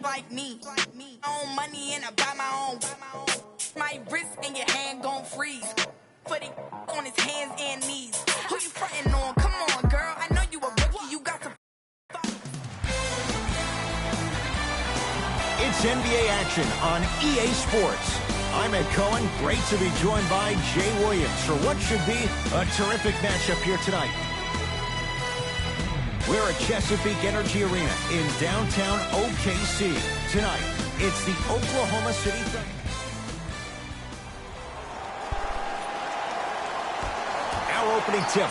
Like me, own money and I buy my own. My wrist and your hand gon' freeze. Put it on his hands and knees. Who you frontin' on? Come on, girl. I know you a rookie. You got some. It's NBA action on EA Sports. I'm Ed Cohen. Great to be joined by Jay Williams for what should be a terrific matchup here tonight. We're at Chesapeake Energy Arena in downtown OKC. Tonight, it's the Oklahoma City Thunder. Our opening tip.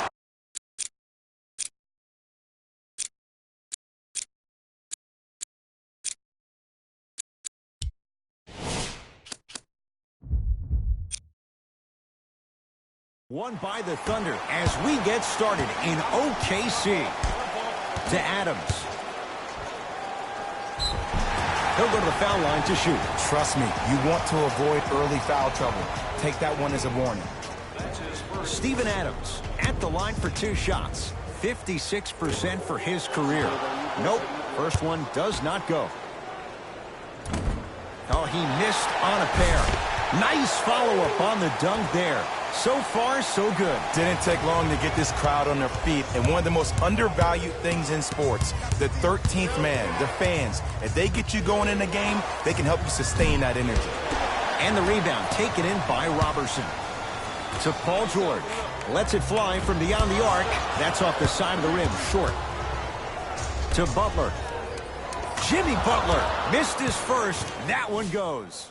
Won by the Thunder as we get started in OKC. To Adams. He'll go to the foul line to shoot. Trust me, you want to avoid early foul trouble. Take that one as a warning. Steven Adams at the line for 2 shots. 56% for his career. Nope, first one does not go. Oh, he missed on a pair. Nice follow-up on the dunk there. So far, so good. Didn't take long to get this crowd on their feet. And one of the most undervalued things in sports, the 13th man, the fans. If they get you going in the game, they can help you sustain that energy. And the rebound taken in by Robertson. To Paul George. Lets it fly from beyond the arc. That's off the side of the rim, short. To Butler. Jimmy Butler missed his first. That one goes.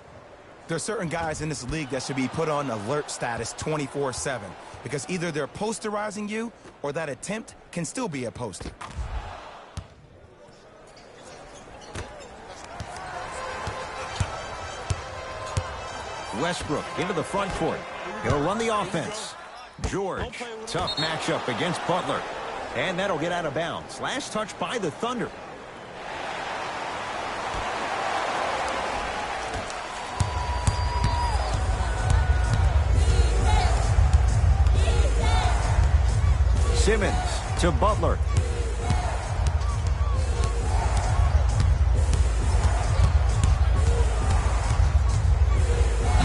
There are certain guys in this league that should be put on alert status 24/7 because either they're posterizing you or that attempt can still be a poster. Westbrook into the front court. He'll run the offense. George, tough matchup against Butler. And that'll get out of bounds. Last touch by the Thunder. Simmons to Butler.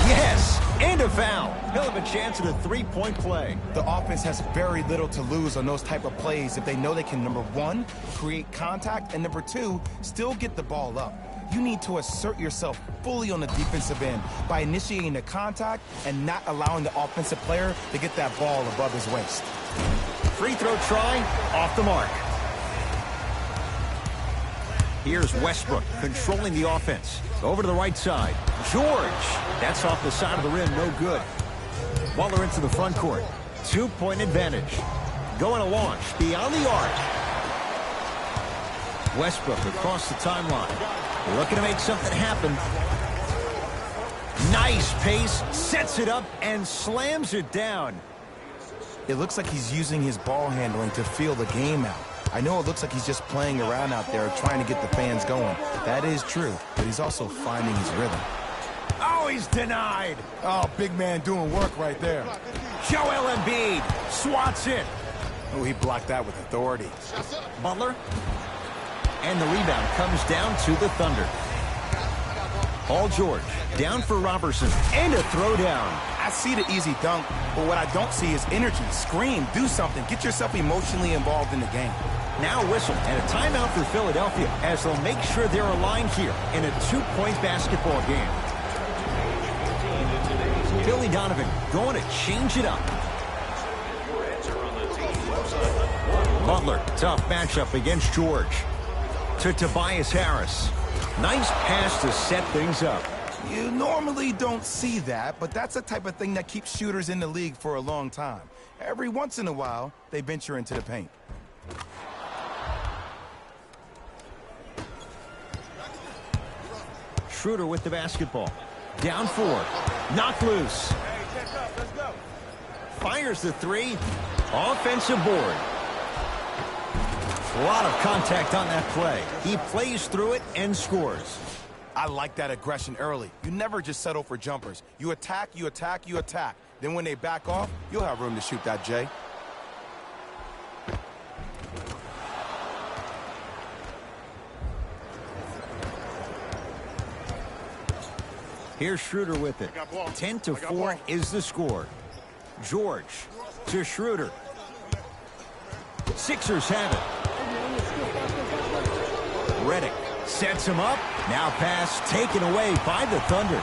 Yes, and a foul. He'll have a chance at a three-point play. The offense has very little to lose on those type of plays if they know they can, number one, create contact, and number two, still get the ball up. You need to assert yourself fully on the defensive end by initiating the contact and not allowing the offensive player to get that ball above his waist. Free throw try, off the mark. Here's Westbrook controlling the offense. Over to the right side. George. That's off the side of the rim, no good. Butler into the front court. 2-point advantage. Going to launch beyond the arc. Westbrook across the timeline. Looking to make something happen. Nice pace, sets it up, and slams it down. It looks like he's using his ball handling to feel the game out. I know it looks like he's just playing around out there trying to get the fans going. That is true, but he's also finding his rhythm. Oh, he's denied. Oh, big man doing work right there. Joel Embiid swats it. Oh, he blocked that with authority. Butler. And the rebound comes down to the Thunder. Paul George down for Robertson. And a throwdown. I see the easy dunk, but what I don't see is energy. Scream, do something. Get yourself emotionally involved in the game. Now whistle and a timeout for Philadelphia as they'll make sure they're aligned here in a 2-point basketball game. Billy Donovan going to change it up. Butler, tough matchup against George. To Tobias Harris. Nice pass to set things up. You normally don't see that, but that's the type of thing that keeps shooters in the league for a long time. Every once in a while, they venture into the paint. Schroeder with the basketball. Down 4. Knocked loose. Fires the 3. Offensive board. A lot of contact on that play. He plays through it and scores. I like that aggression early. You never just settle for jumpers. You attack, you attack, you attack. Then when they back off, you'll have room to shoot that, Jay. Here's Schroeder with it. 10-4 is the score. George to Schroeder. Sixers have it. Redick sets him up. Now pass taken away by the Thunder.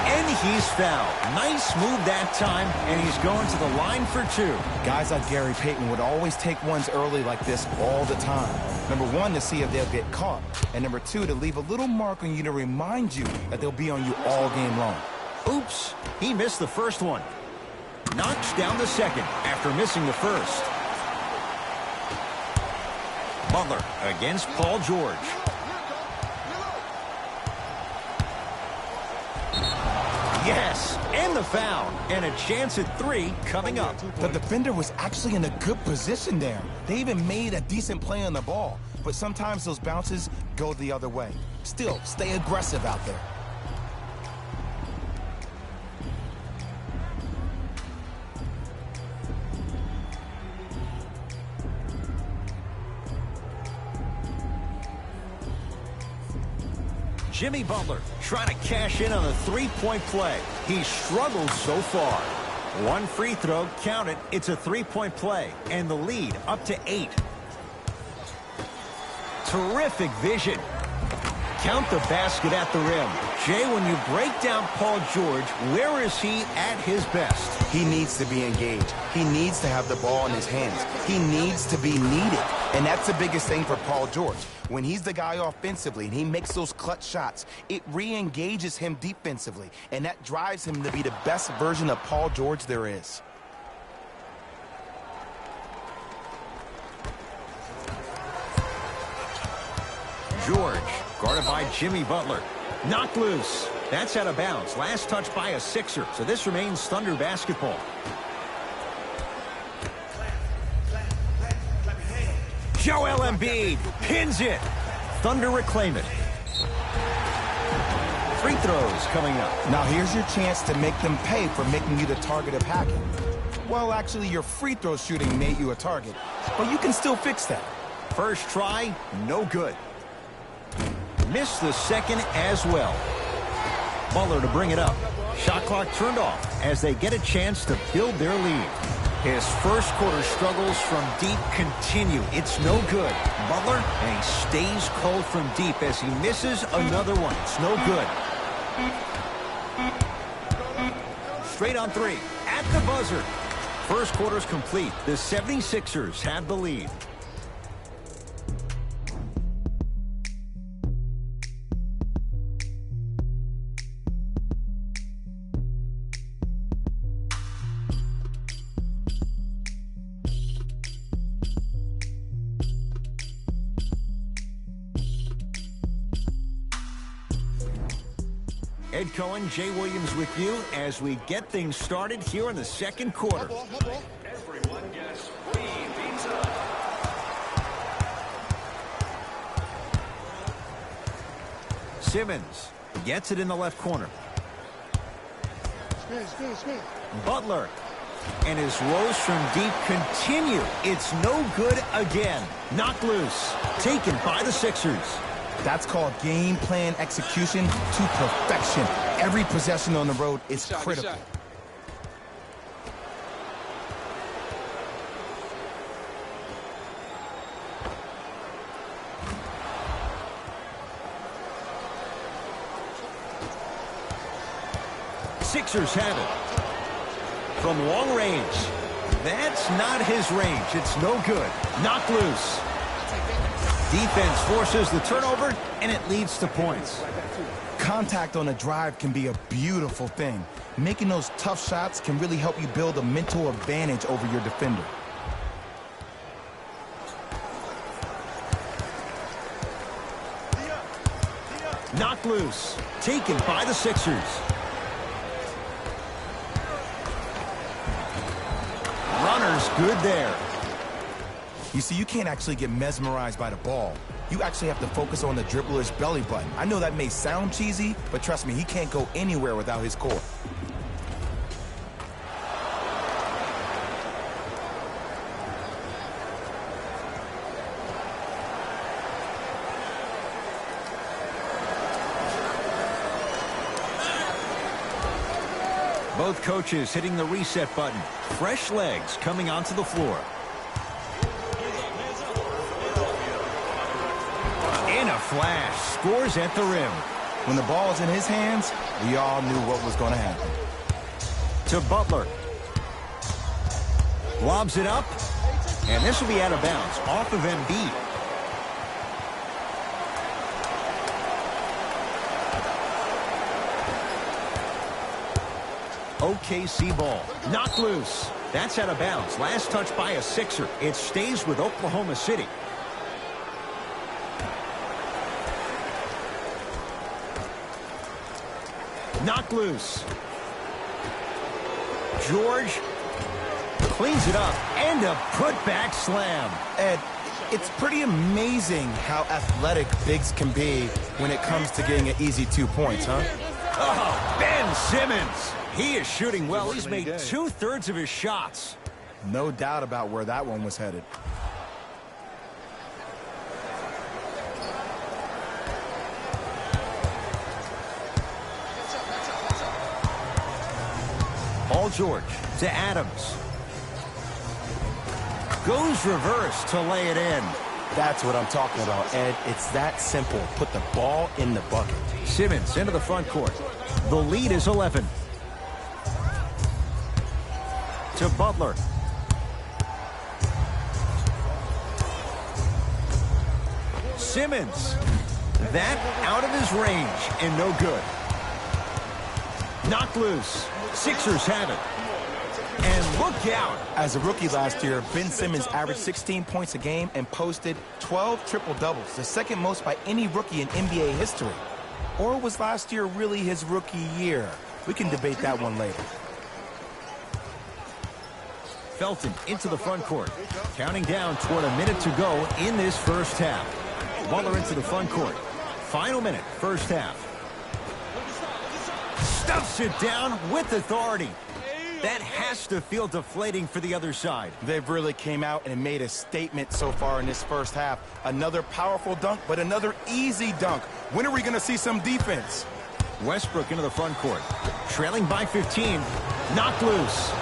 And he's fouled. Nice move that time, and he's going to the line for two. Guys like Gary Payton would always take ones early like this all the time. Number one, to see if they'll get caught. And number two, to leave a little mark on you to remind you that they'll be on you all game long. Oops, he missed the first one. Knocks down the second after missing the first. Butler against Paul George. Yes, and the foul. And a chance at three coming up. The defender was actually in a good position there. They even made a decent play on the ball. But sometimes those bounces go the other way. Still, stay aggressive out there. Jimmy Butler trying to cash in on a three-point play. He struggled so far. One free throw, count it. It's a three-point play, and the lead up to 8. Terrific vision. Count the basket at the rim. Jay, when you break down Paul George, where is he at his best? He needs to be engaged. He needs to have the ball in his hands. He needs to be needed. And that's the biggest thing for Paul George. When he's the guy offensively and he makes those clutch shots, it re-engages him defensively. And that drives him to be the best version of Paul George there is. George, guarded by Jimmy Butler. Knocked loose. That's out of bounds. Last touch by a Sixer. So this remains Thunder basketball. Joel Embiid pins it. Thunder reclaim it. Free throws coming up. Now here's your chance to make them pay for making you the target of hacking. Well, actually, your free throw shooting made you a target, but you can still fix that. First try, no good. Missed the second as well. Butler to bring it up. Shot clock turned off as they get a chance to build their lead. His first quarter struggles from deep continue. It's no good. Butler, and he stays cold from deep as he misses another one. It's no good. Straight on three. At the buzzer. First quarter's complete. The 76ers have the lead. Ed Cohen, Jay Williams with you as we get things started here in the second quarter. Everyone gets free pizza. Simmons gets it in the left corner. Butler. And his woes from deep continue. It's no good again. Knocked loose. Taken by the Sixers. That's called game plan execution to perfection. Every possession on the road is critical. Sixers have it. From long range. That's not his range. It's no good. Knocked loose. Defense forces the turnover, and it leads to points. Contact on a drive can be a beautiful thing. Making those tough shots can really help you build a mental advantage over your defender. Knocked loose. Taken by the Sixers. Looks good there. You see, you can't actually get mesmerized by the ball. You actually have to focus on the dribbler's belly button. I know that may sound cheesy, but trust me, he can't go anywhere without his core. Both coaches hitting the reset button. Fresh legs coming onto the floor. In a flash, scores at the rim. When the ball is in his hands, we all knew what was going to happen. To Butler. Lobs it up. And this will be out of bounds, off of Embiid. OKC ball. Knocked loose. That's out of bounds. Last touch by a Sixer. It stays with Oklahoma City. Knocked loose. George cleans it up. And a putback slam. Ed, it's pretty amazing how athletic bigs can be when it comes to getting an easy 2 points, huh? Oh, Ben Simmons. He is shooting well. He's made 2/3 of his shots. No doubt about where that one was headed. Paul George to Adams. Goes reverse to lay it in. That's what I'm talking about, Ed. It's that simple. Put the ball in the bucket. Simmons into the front court. The lead is 11. To Butler. Simmons. That out of his range and no good. Knocked loose. Sixers have it. And look out. As a rookie last year, Ben Simmons averaged 16 points a game and posted 12 triple-doubles, the second most by any rookie in NBA history. Or was last year really his rookie year? We can debate that one later. Felton into the front court. Counting down toward a minute to go in this first half. Butler into the front court. Final minute, first half. Stuffs it down with authority. That has to feel deflating for the other side. They've really came out and made a statement so far in this first half. Another powerful dunk, but another easy dunk. When are we going to see some defense? Westbrook into the front court. Trailing by 15. Knocked loose.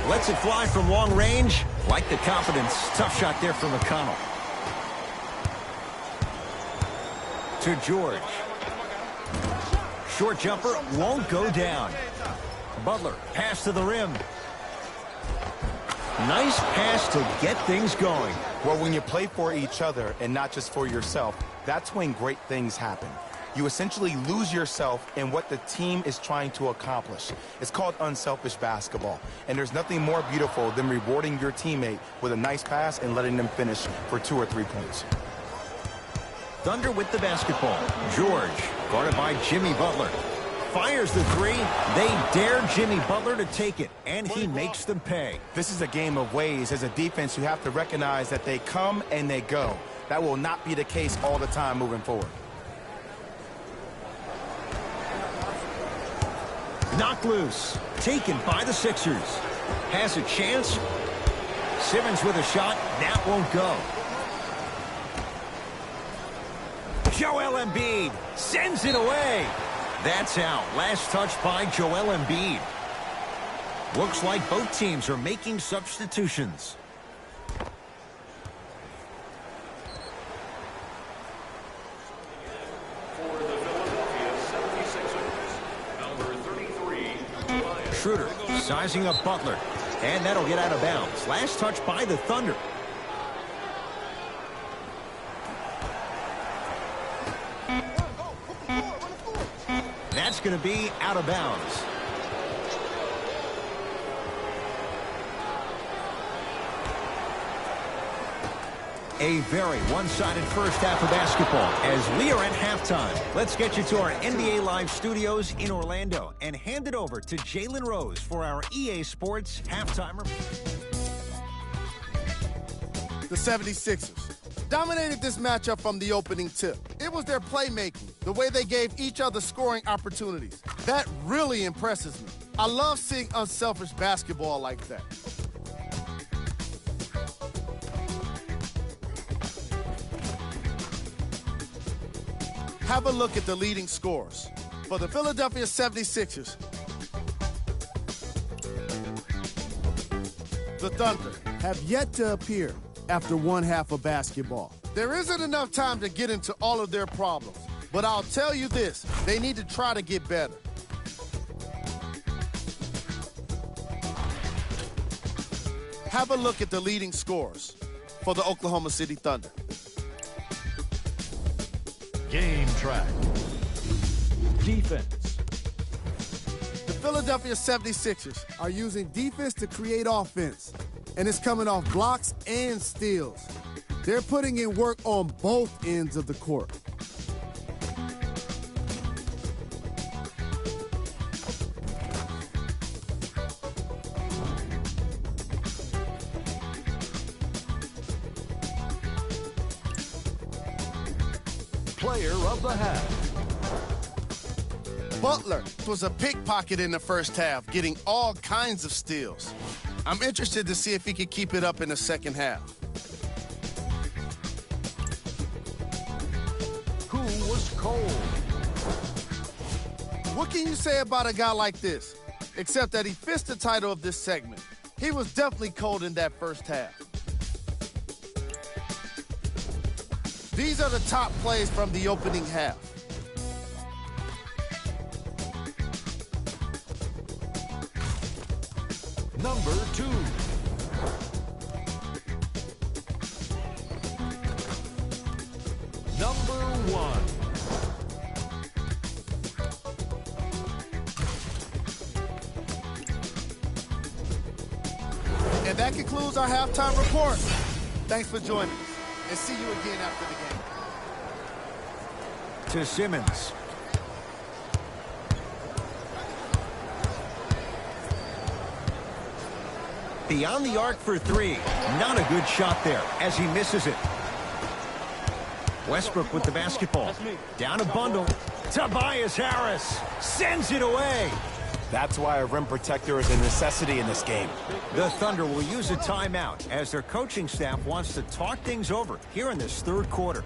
Lets it fly from long range. Like the confidence. Tough shot there from McConnell. To George. Short jumper won't go down. Butler, pass to the rim. Nice pass to get things going. Well, when you play for each other and not just for yourself, that's when great things happen. You essentially lose yourself in what the team is trying to accomplish. It's called unselfish basketball. And there's nothing more beautiful than rewarding your teammate with a nice pass and letting them finish for 2 or 3 points. Thunder with the basketball. George, guarded by Jimmy Butler. Fires the three. They dare Jimmy Butler to take it, and he makes them pay. This is a game of ways. As a defense, you have to recognize that they come and they go. That will not be the case all the time moving forward. Knocked loose. Taken by the Sixers. Has a chance. Simmons with a shot. That won't go. Joel Embiid sends it away. That's out. Last touch by Joel Embiid. Looks like both teams are making substitutions. For the Philadelphia 76ers, number 33, Schroeder sizing up Butler. And that'll get out of bounds. Last touch by the Thunder. That's going to be out of bounds. A very one-sided first half of basketball as we are at halftime. Let's get you to our NBA Live studios in Orlando and hand it over to Jalen Rose for our EA Sports halftime report. The 76ers dominated this matchup from the opening tip. It was their playmaking, the way they gave each other scoring opportunities. That really impresses me. I love seeing unselfish basketball like that. Have a look at the leading scorers. For the Philadelphia 76ers, the Thunder have yet to appear after one half of basketball. There isn't enough time to get into all of their problems, but I'll tell you this, they need to try to get better. Have a look at the leading scorers for the Oklahoma City Thunder. Game track. Defense. The Philadelphia 76ers are using defense to create offense, and it's coming off blocks and steals. They're putting in work on both ends of the court. Player of the half. Butler was a pickpocket in the first half, getting all kinds of steals. I'm interested to see if he can keep it up in the second half. Who was cold? What can you say about a guy like this? Except that he fits the title of this segment. He was definitely cold in that first half. These are the top plays from the opening half. Number 2. Number 1. And that concludes our halftime report. Thanks for joining us, and see you again after the game. To Simmons. Beyond the arc for three. Not a good shot there as he misses it. Westbrook with the basketball. Down a bundle. Tobias Harris sends it away. That's why a rim protector is a necessity in this game. The Thunder will use a timeout as their coaching staff wants to talk things over here in this third quarter.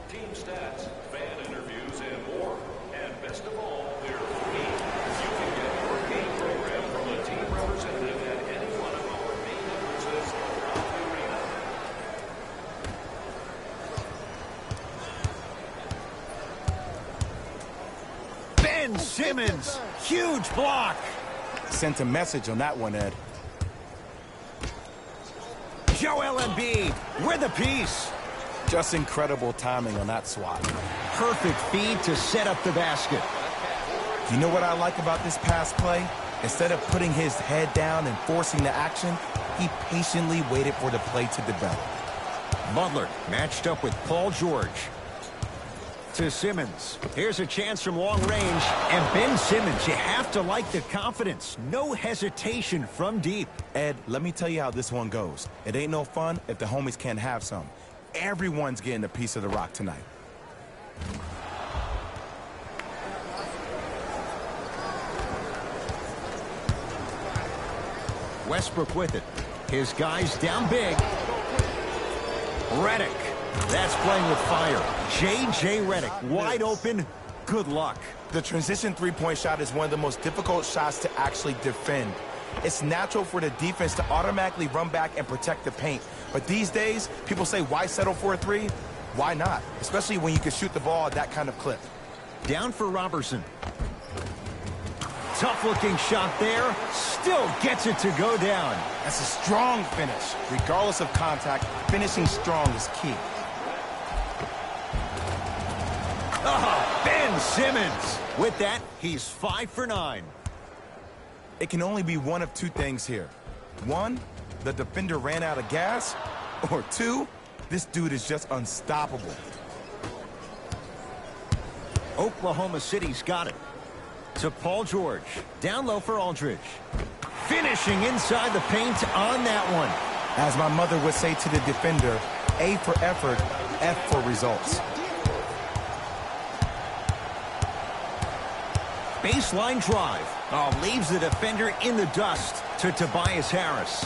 Team stats, fan interviews, and more. And best of all, they're free. You can get your game program from a team representative at any one of our main entrances around the arena. Ben Simmons, huge block. Sent a message on that one, Ed. Joel Embiid with a piece. Just incredible timing on that swat. Perfect feed to set up the basket. You know what I like about this pass play? Instead of putting his head down and forcing the action, he patiently waited for the play to develop. Butler matched up with Paul George. To Simmons. Here's a chance from long range. And Ben Simmons, you have to like the confidence. No hesitation from deep. Ed, let me tell you how this one goes. It ain't no fun if the homies can't have some. Everyone's getting a piece of the rock tonight. Westbrook with it. His guys down big. Redick. That's playing with fire. J.J. Redick wide open. Good luck. The transition three-point shot is one of the most difficult shots to actually defend. It's natural for the defense to automatically run back and protect the paint. But these days, people say, why settle for a three? Why not? Especially when you can shoot the ball at that kind of clip. Down for Robertson. Tough-looking shot there. Still gets it to go down. That's a strong finish. Regardless of contact, finishing strong is key. Ben Simmons. With that, he's 5 for 9. It can only be one of two things here. One, the defender ran out of gas, or two, this dude is just unstoppable. Oklahoma City's got it. To Paul George. Down low for Aldridge. Finishing inside the paint on that one. As my mother would say to the defender, A for effort, F for results. Baseline drive. Oh, leaves the defender in the dust to Tobias Harris.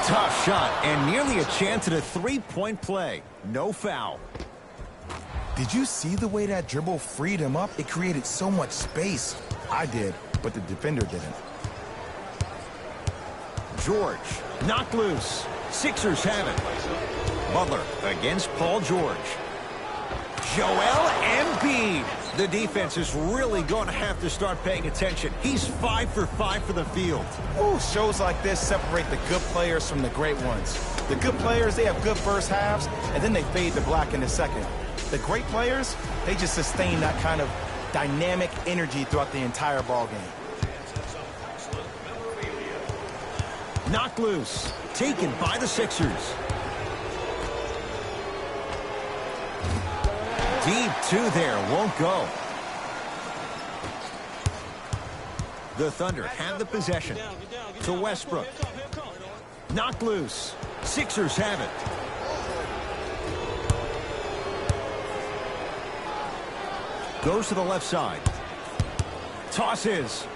Tough shot and nearly a chance at a three-point play. No foul. Did you see the way that dribble freed him up? It created so much space. I did, but the defender didn't. George, knocked loose. Sixers have it. Butler against Paul George. Joel Embiid. The defense is really going to have to start paying attention. He's 5 for 5 for the field. Ooh, shows like this separate the good players from the great ones. The good players, they have good first halves, and then they fade to black in the second. The great players, they just sustain that kind of dynamic energy throughout the entire ball game. Knocked loose. Taken by the Sixers. Deep two there. Won't go. The Thunder have the possession. To Westbrook. Knocked loose. Sixers have it. Goes to the left side. Tosses.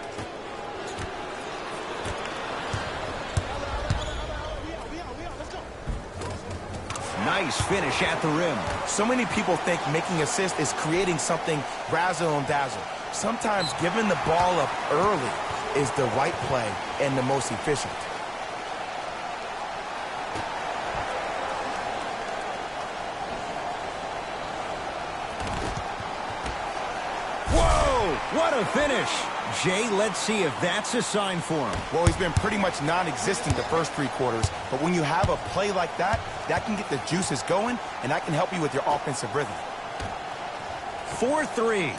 Nice finish at the rim. So many people think making assists is creating something razzle and dazzle. Sometimes giving the ball up early is the right play and the most efficient. Whoa! What a finish! Jay, let's see if that's a sign for him. Well, he's been pretty much non-existent the first three quarters, but when you have a play like that, that can get the juices going, and that can help you with your offensive rhythm. 4-3.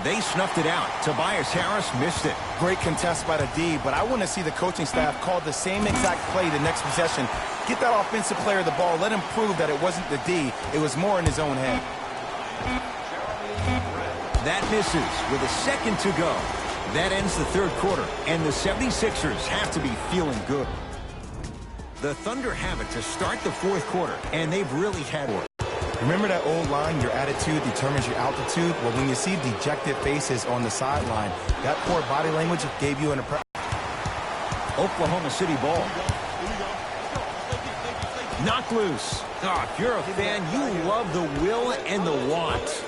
They snuffed it out. Tobias Harris missed it. Great contest by the D, but I want to see the coaching staff call the same exact play the next possession. Get that offensive player the ball. Let him prove that it wasn't the D. It was more in his own head. That misses with a second to go. That ends the third quarter, and the 76ers have to be feeling good. The Thunder have it to start the fourth quarter, and they've really had work. Remember that old line, your attitude determines your altitude? Well, when you see dejected faces on the sideline, that poor body language gave you an impression. Oklahoma City ball. Knocked loose. Oh, if you're a fan, you love the will and the want.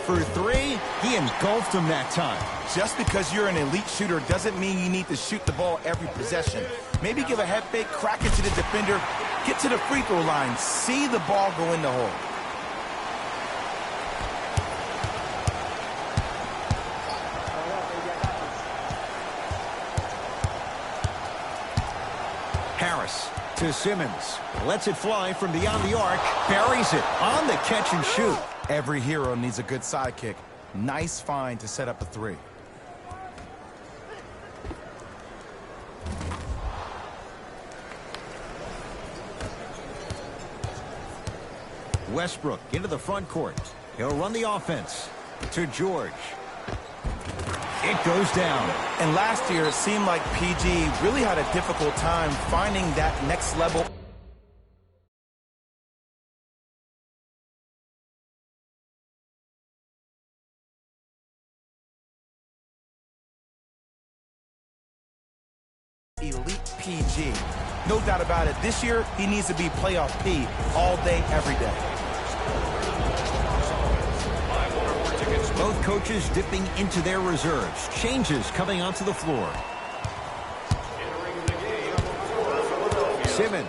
For three, he engulfed him that time. Just because you're an elite shooter doesn't mean you need to shoot the ball every possession. Maybe give a head fake, crack it to the defender, get to the free throw line, see the ball go in the hole. Harris to Simmons. Lets it fly from beyond the arc. Buries it on the catch and shoot. Every hero needs a good sidekick. Nice find to set up a three. Westbrook into the front court. He'll run the offense. To George. It goes down. And last year, it seemed like PG really had a difficult time finding that next level. Elite PG. No doubt about it. This year, he needs to be playoff P all day, every day. Both coaches dipping into their reserves. Changes coming onto the floor. Simmons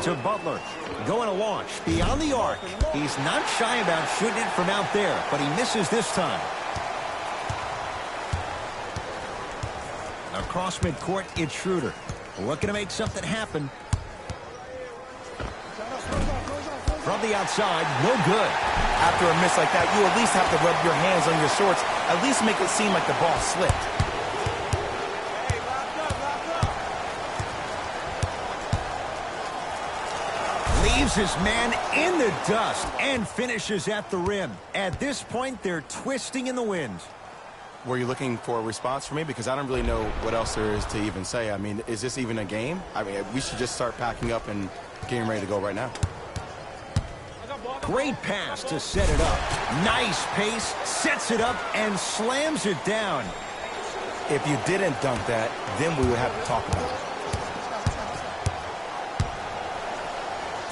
to Butler. Going to launch beyond the arc. He's not shy about shooting it from out there, but he misses this time. Across midcourt, it's Schroeder. Looking to make something happen. From the outside, no good. After a miss like that, you at least have to rub your hands on your shorts, at least make it seem like the ball slipped. Leaves his man in the dust and finishes at the rim. At this point, they're twisting in the wind. Were you looking for a response from me? Because I don't really know what else there is to even say. I mean, is this even a game? I mean, we should just start packing up and getting ready to go right now. Great pass to set it up. Nice pace, sets it up, and slams it down. If you didn't dunk that, then we would have to talk about it.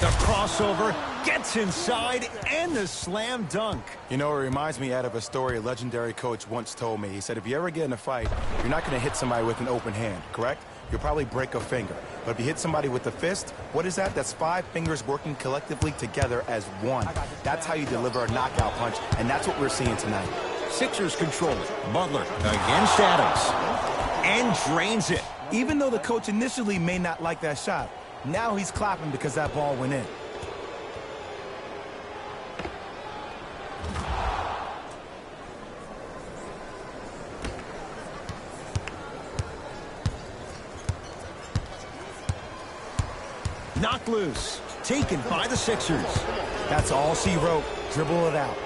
The crossover gets inside, and the slam dunk. You know, it reminds me out of a story a legendary coach once told me. He said, if you ever get in a fight, you're not going to hit somebody with an open hand, correct? You'll probably break a finger. But if you hit somebody with a fist, what is that? That's 5 fingers working collectively together as one. That's how you deliver a knockout punch, and that's what we're seeing tonight. Sixers control it. Butler against Adams. And drains it. Even though the coach initially may not like that shot, now he's clapping because that ball went in. Knocked loose. Taken by the Sixers. That's all she wrote. Dribble it out.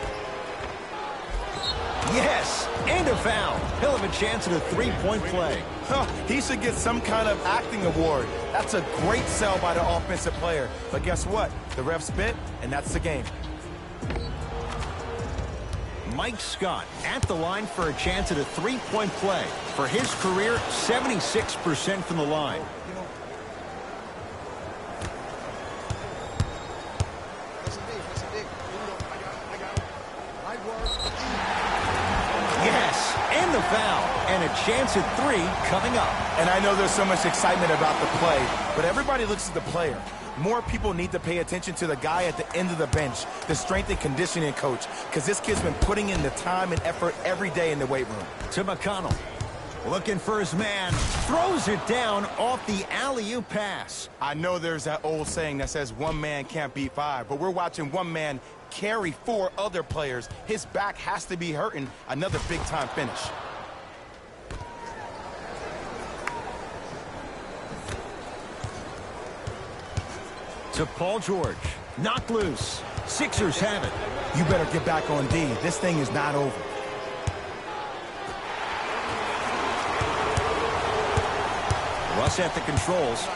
Yes, and a foul. He'll have a chance at a three-point play. He should get some kind of acting award. That's a great sell by the offensive player. But guess what? The ref spit, and that's the game. Mike Scott at the line for a chance at a three-point play. For his career, 76% from the line. Yes, and the foul. And a chance at 3 coming up. And I know there's so much excitement about the play, but everybody looks at the player. More people need to pay attention to the guy at the end of the bench, the strength and conditioning coach, because this kid's been putting in the time and effort every day in the weight room. To McConnell. Looking for his man. Throws it down off the alley-oop pass. I know there's that old saying that says one man can't beat 5, but we're watching one man carry 4 other players. His back has to be hurting. Another big-time finish. To Paul George. Knocked loose. Sixers have it. You better get back on D. This thing is not over. Russ at the controls.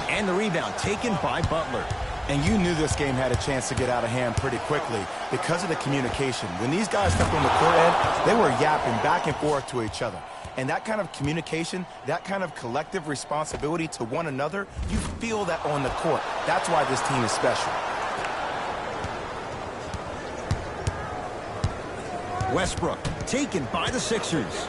And the rebound taken by Butler. And you knew this game had a chance to get out of hand pretty quickly because of the communication. When these guys stepped on the court, Ed, they were yapping back and forth to each other. And that kind of communication, that kind of collective responsibility to one another, you feel that on the court. That's why this team is special. Westbrook taken by the Sixers.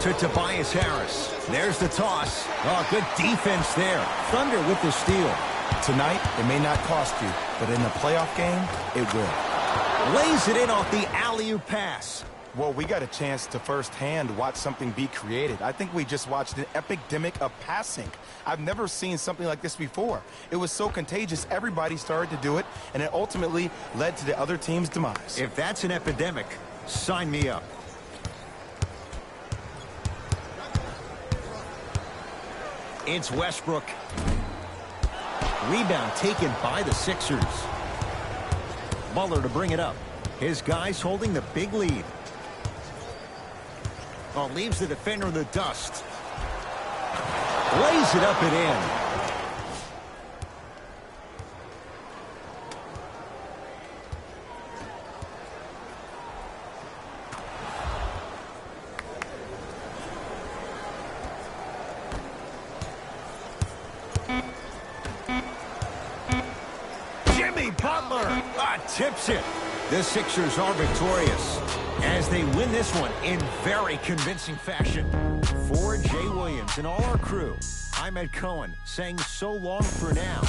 To Tobias Harris. There's the toss. Oh, good defense there. Thunder with the steal. Tonight, it may not cost you, but in a playoff game, it will. Lays it in off the alley-oop pass. Well, we got a chance to firsthand watch something be created. I think we just watched an epidemic of passing. I've never seen something like this before. It was so contagious, everybody started to do it, and it ultimately led to the other team's demise. If that's an epidemic, sign me up. It's Westbrook. Rebound taken by the Sixers. Butler to bring it up. His guys holding the big lead. Oh, leaves the defender in the dust. Lays it up and in. Butler tips it. The Sixers are victorious as they win this one in very convincing fashion. For Jay Williams and all our crew, I'm Ed Cohen saying so long for now.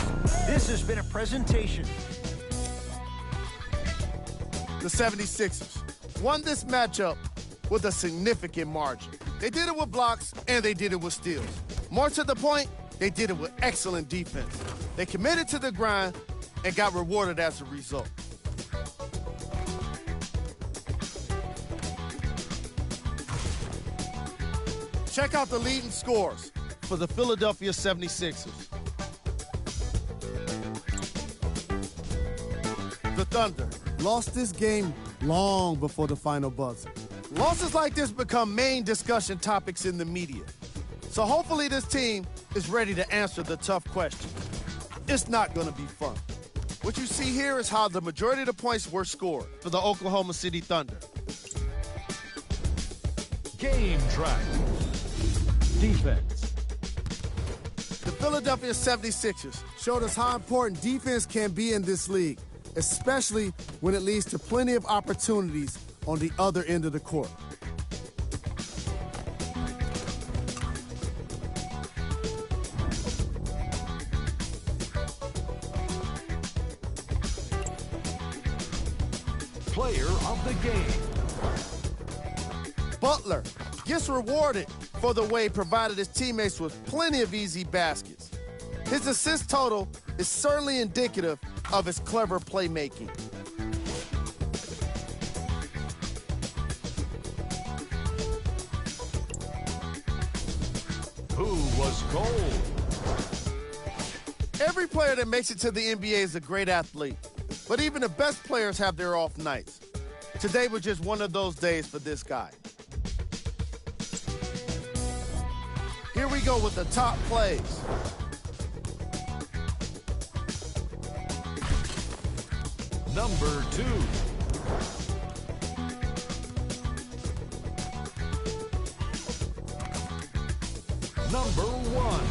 This has been a presentation. The 76ers won this matchup with a significant margin. They did it with blocks, and they did it with steals. More to the point, They did it with excellent defense. They committed to the grind and got rewarded as a result. Check out the leading scores for the Philadelphia 76ers. The Thunder lost this game long before the final buzzer. Losses like this become main discussion topics in the media. So hopefully this team is ready to answer the tough questions. It's not going to be fun. What you see here is how the majority of the points were scored for the Oklahoma City Thunder. Game track. Defense. The Philadelphia 76ers showed us how important defense can be in this league, especially when it leads to plenty of opportunities on the other end of the court. Player of the game. Butler gets rewarded for the way he provided his teammates with plenty of easy baskets. His assist total is certainly indicative of his clever playmaking. Who was cold? Every player that makes it to the NBA is a great athlete, but even the best players have their off nights. Today was just one of those days for this guy. Here we go with the top plays. Number 2. Number 1.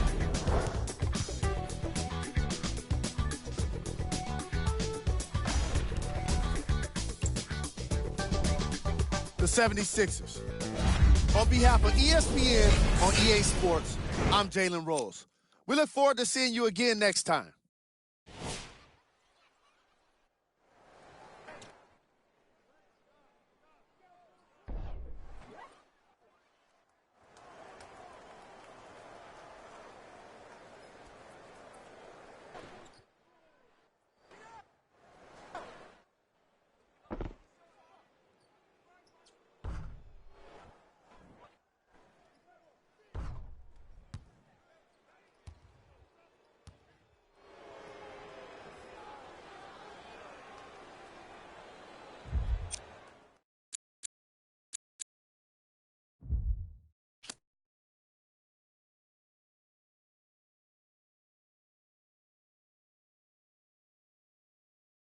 The 76ers. On behalf of ESPN on EA Sports, I'm Jalen Rose. We look forward to seeing you again next time.